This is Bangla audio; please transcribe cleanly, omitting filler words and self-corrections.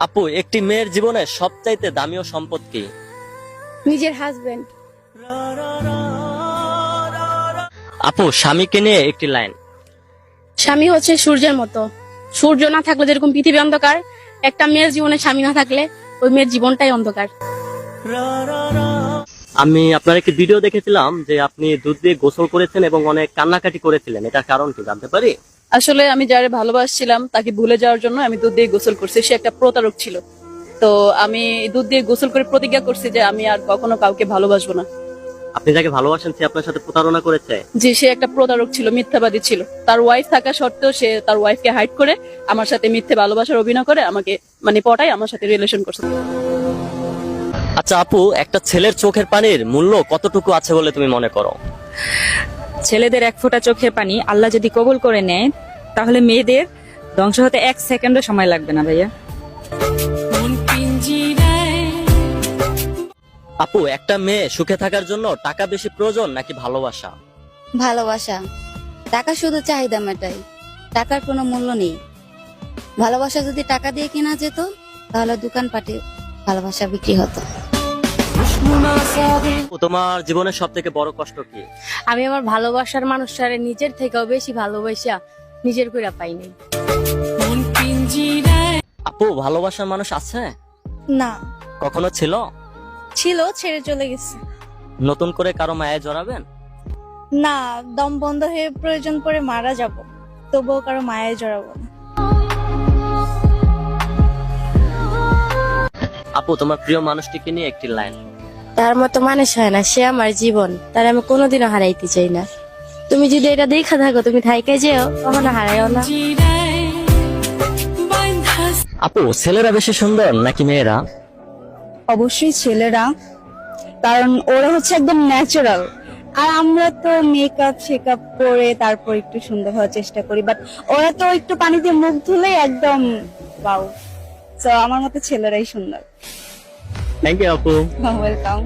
আপু, একটি মেয়ের জীবনে সবচাইতে দামিও সম্পদ কি? নিজের হাজবেন্ড। আপু, স্বামীকে নিয়ে একটি লাইন। স্বামী হচ্ছে সূর্যের মতো, সূর্য না থাকলে যেরকম পৃথিবী অন্ধকার, একটা মেয়ের জীবনে স্বামী না থাকলে ওই মেয়ের জীবনটাই অন্ধকার। আমি আপনার একটি ভিডিও দেখেছিলাম যে আপনি দুধ দিয়ে গোসল করেছেন এবং অনেক কান্নাকাটি করেছিলেন, এটার কারণ কি জানতে পারি? আসলে আমি যারে ভালোবাসছিলাম তাকে ভুলে যাওয়ার জন্য আমি দুধ দিয়ে গোসল করছি। সে একটা প্রতারক ছিল। তো আমি দুধ দিয়ে গোসল করে প্রতিজ্ঞা করছি যে আমি আর কখনো কাউকে ভালোবাসবো না। আপনি যাকে ভালোবাসেন সে আপনার সাথে প্রতারণা করেছে? যে সে একটা প্রতারক ছিল, মিথ্যাবাদী ছিল। তার ওয়াইফ থাকা সত্ত্বেও সে তার ওয়াইফকে হাইড করে আমার সাথে মিথ্যে ভালোবাসার অভিনয় করে আমাকে পটায় আমার সাথে রিলেশন করছে। আচ্ছা আপু, একটা ছেলের চোখের পানির মূল্য কতটুকু আছে বলে তুমি মনে করো? ছেলেদের এক ফোঁটা চোখের পানি আল্লাহ যদি কবুল করে নেয় তাহলে মেয়েদের ধ্বংস হতে 1 সেকেন্ডও সময় লাগবে না ভাইয়া। আপু, একটা মেয়ে সুখে থাকার জন্য টাকা বেশি প্রয়োজন নাকি ভালোবাসা? ভালোবাসা। টাকা শুধু চাহিদা মেটায়, টাকার কোনো মূল্য নেই। ভালোবাসা যদি টাকা দিয়ে কেনা যেত তাহলে দোকানপাটে ভালোবাসা বিক্রি হতো। আপু, তোমার জীবনের সব থেকে বড় কষ্ট কি? আমি আমার ভালোবাসার মানুষটারে নিজের থেকেও বেশি ভালোবাসা নিজের কইরা পাইনি। আপু, ভালোবাসার মানুষ আছে? না, কখনো ছিল? ছিল, ছেড়ে চলে গেছে। নতুন করে কারো মায়ায় জড়াবেন? না, দম বন্ধ হয়ে প্রয়োজন পড়ে মারা যাব, তবুও কারো মায়ায় জড়াবো না। আপু, তোমার প্রিয় মানুষটিকে নিয়ে একটি লাইন। তার মতো মানুষ হয় না, সে আমার জীবন, তার আমি কোনোদিনও হারাইতে চাই না। তুমি যদি এটা দেখা থাকো, তুমি থাইকে যেও, কখনো হারাইও না। আপু, ছেলেরা বেশি সুন্দর নাকি মেয়েরা? অবশ্যই ছেলেরা, কারণ ওরা হচ্ছে একদম ন্যাচারাল, আর আমরা তো মেকআপ শেকআপ করে তারপর একটু সুন্দর হওয়ার চেষ্টা করি, বাট ওরা তো একটু পানি দিয়ে মুখ ধুলেই একদম ওয়াও। তো আমার মতে ছেলেরাই সুন্দর। থ্যাংক ইউ আপু। ওয়েলকাম।